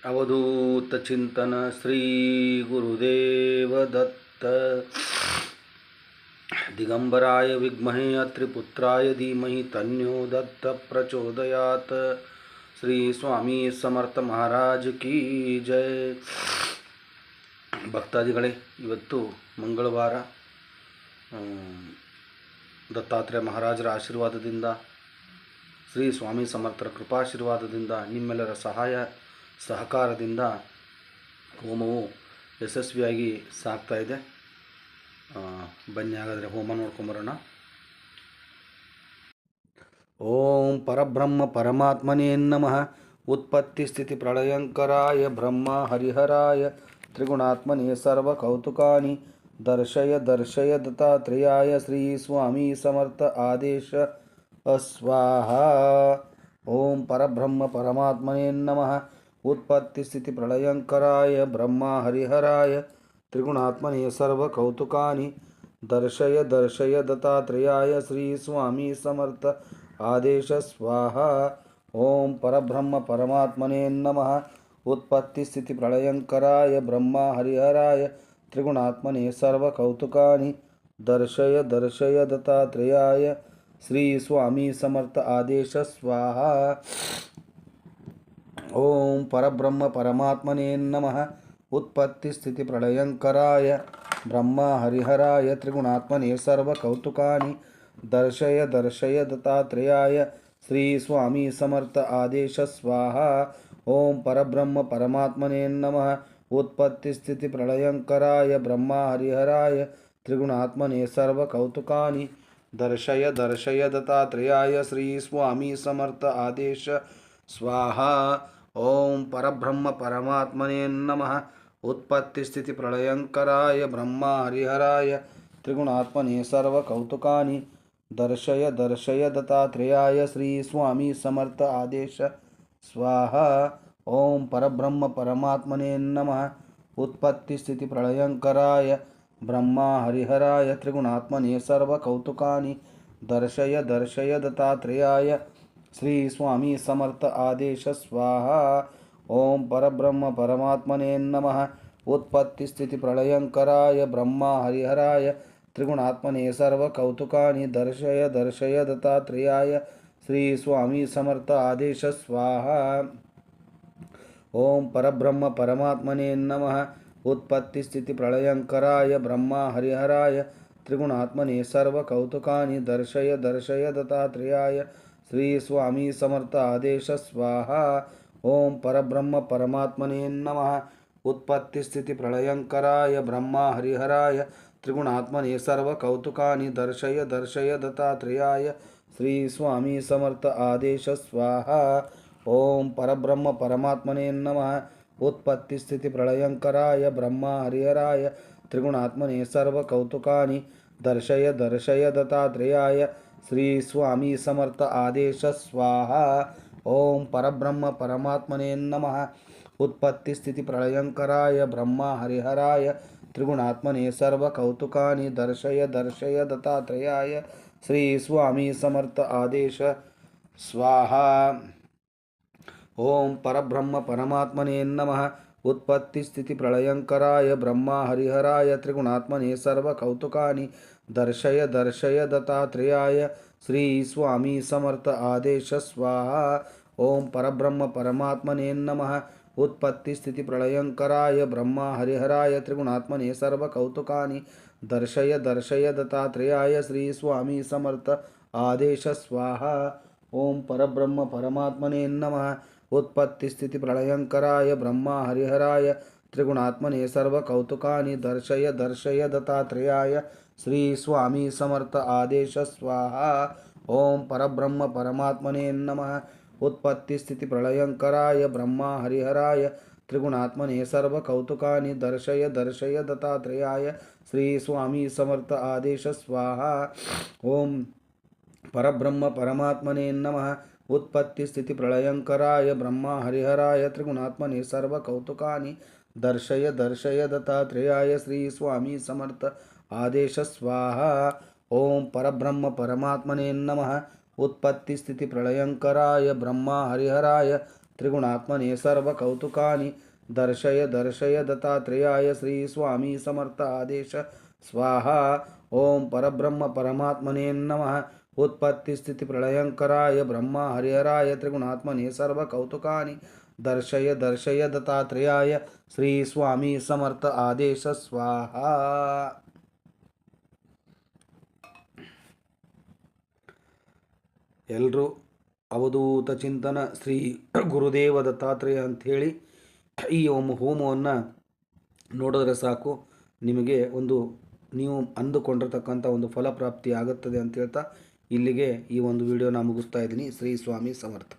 अवधूत चिंतन श्री गुरुदेव दत्त। दिगंबराय विद्महे अत्रिपुत्राय धीमहि तन्नो दत्त प्रचोदयात्। श्री स्वामी समर्थ महाराज की जय। ಭಕ್ತಾದಿಗಳೇ, ಇವತ್ತು ಮಂಗಳವಾರ ದತ್ತಾತ್ರೇಯ ಮಹಾರಾಜರ ಆಶೀರ್ವಾದದಿಂದ, ಶ್ರೀ ಸ್ವಾಮಿ ಸಮರ್ಥರ ಕೃಪಾಶೀರ್ವಾದದಿಂದ, ನಿಮ್ಮೆಲ್ಲರ ಸಹಾಯ ಸಹಕಾರದಿಂದ ಹೋಮವು ಯಶಸ್ವಿಯಾಗಿ ಸಾಗ್ತಾ ಇದೆ. ಬನ್ನಿ ಹಾಗಾದರೆ ಹೋಮ ನೋಡ್ಕೊಂಬರೋಣ. ಓಂ ಪರಬ್ರಹ್ಮ ಪರಮಾತ್ಮನೇ ನಮಃ. ಉತ್ಪತ್ತಿ ಸ್ಥಿತಿ ಪ್ರಳಯಂಕರಾಯ ಬ್ರಹ್ಮ ಹರಿಹರಾಯ ತ್ರಿಗುಣಾತ್ಮನೇ ಸರ್ವಕೌತುಕಾನಿ ದರ್ಶಯ ದರ್ಶಯ ದತ್ತಾತ್ರೇಯಾಯ ಶ್ರೀ ಸ್ವಾಮಿ ಸಮರ್ಥ ಆದೇಶ ಸ್ವಾಹ. ಓಂ ಪರಬ್ರಹ್ಮ ಪರಮಾತ್ಮನೇ ನಮಃ. ಉತ್ಪತ್ತಿ ಸ್ಥಿತಿ ಪ್ರಳಯಂಕರಾಯ ಬ್ರಹ್ಮ ಹರಿಹರಾಯ ತ್ರಿಗುಣಾತ್ಮನೇ ಸರ್ವಕೌತುಕಾನಿ ದರ್ಶಯ ದರ್ಶಯ ದತ್ತಾತ್ರೇಯಾಯ ಶ್ರೀ ಸ್ವಾಮಿ ಸಮರ್ಥ ಆದೇಶ ಸ್ವಾಹ. ಓಂ ಪರಬ್ರಹ್ಮ ಪರಮಾತ್ಮನೇ ನಮಃ. ಉತ್ಪತ್ತಿ ಸ್ಥಿತಿ ಪ್ರಳಯಂಕರಾಯ ಬ್ರಹ್ಮ ಹರಿಹರಾಯ ತ್ರಿಗುಣಾತ್ಮನೇ ಸರ್ವಕೌತುಕಾನಿ ದರ್ಶಯ ದರ್ಶಯ ದತ್ತಾತ್ರೇಯಾಯ ಶ್ರೀ ಸ್ವಾಮಿ ಸಮರ್ಥ ಆದೇಶ ಸ್ವಾಹ. ಓಂ ಪರಬ್ರಹ್ಮ ಪರಮಾತ್ಮನೇ ನಮಃ. ಉತ್ಪತ್ತಿ ಸ್ಥಿತಿ ಪ್ರಳಯಂಕರಾಯ ಬ್ರಹ್ಮ ಹರಿಹರಾಯ ತ್ರಿಗುಣಾತ್ಮನೇ ಸರ್ವಕೌತುಕಾನಿ ದರ್ಶಯ ದರ್ಶಯ ದತ್ತಾತ್ರೇಯಾಯ ಶ್ರೀ ಸ್ವಾಮಿ ಸಮರ್ಥ ಆದೇಶ ಸ್ವಾಹ. ಓಂ ಪರಬ್ರಹ್ಮ ಪರಮಾತ್ಮನೇ ನಮಃ. ಉತ್ಪತ್ತಿ ಸ್ಥಿತಿ ಪ್ರಳಯಂಕರಾಯ ಬ್ರಹ್ಮ ಹರಿಹರಾಯ ತ್ರಿಗುಣಾತ್ಮನೇ ಸರ್ವಕೌತುಕಾನಿ ದರ್ಶಯ ದರ್ಶಯ ದತ್ತಾತ್ರೇಯಾಯ ಶ್ರೀ ಸ್ವಾಮಿ ಸಮರ್ಥ ಆದೇಶ ಸ್ವಾಹ. ಓಂ ಪರಬ್ರಹ್ಮ ಪರಮಾತ್ಮನೇ ನಮಃ. ಉತ್ಪತ್ತಿ ಸ್ಥಿತಿ ಪ್ರಳಯಂಕರಾಯ ಬ್ರಹ್ಮ ಹರಿಹರಾಯ ತ್ರಿಗುಣಾತ್ಮನೇ ಸರ್ವಕೌತುಕಾನಿ ದರ್ಶಯ ದರ್ಶಯ ದತ್ತಾತ್ರೇಯಾಯ ಶ್ರೀ ಸ್ವಾಮಿ ಸಮರ್ಥ ಆದೇಶ ಸ್ವಾಹ. ಓಂ ಪರಬ್ರಹ್ಮ ಪರಮಾತ್ಮನೇ ನಮಃ. ಉತ್ಪತ್ತಿ ಸ್ಥಿತಿ ಪ್ರಳಯಂಕರಾಯ ಬ್ರಹ್ಮ ಹರಿಹರಾಯ ತ್ರಿಗುಣಾತ್ಮನೇ ಸರ್ವಕೌತುಕಾನಿ ದರ್ಶಯ ದರ್ಶಯ ದತ್ತಾತ್ರೇಯಾಯ ಶ್ರೀ ಸ್ವಾಮಿ ಸಮರ್ಥ ಆದೇಶ ಸ್ವಾಹ. ಓಂ ಪರಬ್ರಹ್ಮ ಪರಮಾತ್ಮನೇ ನಮಃ. ಉತ್ಪತ್ತಿ ಸ್ಥಿತಿ ಪ್ರಳಯಂಕರಾಯ ಬ್ರಹ್ಮ ಹರಿಹರಾಯ ತ್ರಿಗುಣಾತ್ಮನೇ ಸರ್ವಕೌತುಕಾನಿ ದರ್ಶಯ ದರ್ಶಯ ದತ್ತಾತ್ರೇಯಾಯ ಶ್ರೀ ಸ್ವಾಮಿ ಸಮರ್ಥ ಆದೇಶ ಸ್ವಾಹ. ಓಂ ಪರಬ್ರಹ್ಮ ಪರಮಾತ್ಮನೇ ನಮಃ. ಉತ್ಪತ್ತಿ ಸ್ಥಿತಿ ಪ್ರಳಯಂಕರಾಯ ಬ್ರಹ್ಮ ಹರಿಹರಾಯ ತ್ರಿಗುಣಾತ್ಮನೇ ಸರ್ವಕೌತುಕಾನಿ ದರ್ಶಯ ದರ್ಶಯ ದತ್ತಾತ್ರೇಯಾಯ ಶ್ರೀ ಸ್ವಾಮಿ ಸಮರ್ಥ ಆದೇಶ ಸ್ವಾಹ. ಓಂ ಪರಬ್ರಹ್ಮ ಪರಮಾತ್ಮನೇ ನಮಃ. ಉತ್ಪತ್ತಿ ಸ್ಥಿತಿ ಪ್ರಳಯಂಕರಾಯ ಬ್ರಹ್ಮ ಹರಿಹರಾಯ ತ್ರಿಗುಣಾತ್ಮನೇ ಸರ್ವಕೌತುಕಾನಿ ದರ್ಶಯ ದರ್ಶಯ ದತ್ತಾತ್ರೇಯಾಯ ಶ್ರೀ ಸ್ವಾಮಿ ಸಮರ್ಥ ಆದೇಶ ಸ್ವಾಹ. ಓಂ ಪರಬ್ರಹ್ಮ ಪರಮಾತ್ಮನೇ ನಮಃ. ಉತ್ಪತ್ತಿ ಸ್ಥಿತಿ ಪ್ರಳಯಂಕರಾಯ ಬ್ರಹ್ಮ ಹರಿಹರಾಯ ತ್ರಿಗುಣಾತ್ಮನೇ ಸರ್ವಕೌತುಕಾನಿ ದರ್ಶಯ ದರ್ಶಯ ದತ್ತಾತ್ರೇಯಾಯ ಶ್ರೀ ಸ್ವಾಮಿ ಸಮರ್ಥ ಆದೇಶ ಸ್ವಾಹ. ಓಂ ಪರಬ್ರಹ್ಮ ಪರಮಾತ್ಮನೇ ನಮಃ. ಉತ್ಪತ್ತಿ ಸ್ಥಿತಿ ಪ್ರಳಯಂಕರಾಯ ಬ್ರಹ್ಮ ಹರಿಹರಾಯ ತ್ರಿಗುಣಾತ್ಮನೇ ಸರ್ವಕೌತುಕಾನಿ ದರ್ಶಯ ದರ್ಶಯ ದತ್ತಾತ್ರೇಯಾಯ ಶ್ರೀ ಸ್ವಾಮಿ ಸಮರ್ಥ ಆದೇಶ ಸ್ವಾಹ. ಓಂ ಪರಬ್ರಹ್ಮ ಪರಮಾತ್ಮನೇ ನಮಃ. ಉತ್ಪತ್ತಿ ಸ್ಥಿತಿ ಪ್ರಳಯಂಕರಾಯ ಬ್ರಹ್ಮ ಹರಿಹರಾಯ ತ್ರಿಗುಣಾತ್ಮನೇ ಸರ್ವಕೌತುಕಾನಿ ದರ್ಶಯ ದರ್ಶಯ ದತ್ತಾತ್ರೇಯಾಯ ಶ್ರೀ ಸ್ವಾಮಿ ಸಮರ್ಥ ಆದೇಶ ಸ್ವಾಹ. ಓಂ ಪರಬ್ರಹ್ಮ ಪರಮಾತ್ಮನೇ ನಮಃ. ಉತ್ಪತ್ತಿ ಸ್ಥಿತಿ ಪ್ರಳಯಂಕರಾಯ ಬ್ರಹ್ಮ ಹರಿಹರಾಯ ತ್ರಿಗುಣಾತ್ಮನೇ ಸರ್ವಕೌತುಕಾನಿ ದರ್ಶಯ ದರ್ಶಯ ದತ್ತಾತ್ರೇಯಾಯ ಶ್ರೀ ಸ್ವಾಮಿ ಸಮರ್ಥ ಆದೇಶ ಸ್ವಾಹ. ಓಂ ಪರಬ್ರಹ್ಮ ಪರಮಾತ್ಮನೇ ನಮಃ. ಉತ್ಪತ್ತಿ ಸ್ಥಿತಿ ಪ್ರಳಯಂಕರಾಯ ಬ್ರಹ್ಮ ಹರಿಹರಾಯ ತ್ರಿಗುಣಾತ್ಮನೇ ಸರ್ವಕೌತುಕಾನಿ ದರ್ಶಯ ದರ್ಶಯ ದತ್ತಾತ್ರೇಯಾಯ ಶ್ರೀ ಸ್ವಾಮಿ ಸಮರ್ಥ ಆದೇಶ ಸ್ವಾಹ. ಓಂ ಪರಬ್ರಹ್ಮ ಪರಮಾತ್ಮನೇ ನಮಃ. ಉತ್ಪತ್ತಿ ಸ್ಥಿತಿ ಪ್ರಳಯಂಕರಾಯ ಬ್ರಹ್ಮ ಹರಿಹರಾಯ ತ್ರಿಗುಣಾತ್ಮನೇ ಸರ್ವಕೌತುಕಾನಿ ದರ್ಶಯ ದರ್ಶಯ ದತ್ತಾತ್ರೇಯಾಯ ಶ್ರೀ ಸ್ವಾಮಿ ಸಮರ್ಥ ಆದೇಶ ಸ್ವಾಹ. ಓಂ ಪರಬ್ರಹ್ಮ ಪರಮಾತ್ಮನೇ ನಮಃ. ಉತ್ಪತ್ತಿ ಸ್ಥಿತಿ ಪ್ರಳಯಂಕರಾಯ ಬ್ರಹ್ಮ ಹರಿಹರಾಯ ತ್ರಿಗುಣಾತ್ಮನೇ ಸರ್ವಕೌತುಕಾನಿ ದರ್ಶಯ ದರ್ಶಯ ದತ್ತಾತ್ರೇಯಾಯ ಶ್ರೀ ಸ್ವಾಮಿ ಸಮರ್ಥ ಆದೇಶ ಸ್ವಾಹ. ಓಂ ಪರಬ್ರಹ್ಮ ಪರಮಾತ್ಮನೇ ನಮಃ. उत्पत्ति स्थिति प्रलयंकराय ब्रह्मा हरिहराय त्रिगुणात्मने सर्वकौतुकानि दर्शय दर्शय दत्तात्रेयाय श्री स्वामी समर्थ आदेश स्वाहा। ओम परब्रह्म परमात्मने नमः। उत्पत्ति स्थिति प्रलयंकराय ब्रह्मा हरिहराय त्रिगुणात्मने सर्वकौतुकानि दर्शय दर्शय दत्तात्रेयाय श्री स्वामी समर्थ आदेश स्वाहा। ಎಲ್ಲರೂ ಅವಧೂತ ಚಿಂತನ ಶ್ರೀ ಗುರುದೇವ ದತ್ತಾತ್ರೇಯ ಅಂಥೇಳಿ ಈ ಹೋಮವನ್ನು ನೋಡಿದ್ರೆ ಸಾಕು, ನಿಮಗೆ ಒಂದು ನೀವು ಅಂದುಕೊಂಡಿರ್ತಕ್ಕಂಥ ಒಂದು ಫಲಪ್ರಾಪ್ತಿ ಆಗುತ್ತದೆ ಅಂತ ಹೇಳ್ತಾ ಇಲ್ಲಿಗೆ ಈ ಒಂದು ವಿಡಿಯೋನ ಮುಗಿಸ್ತಾ ಇದ್ದೀನಿ. ಶ್ರೀ ಸ್ವಾಮಿ ಸಮರ್ಥ.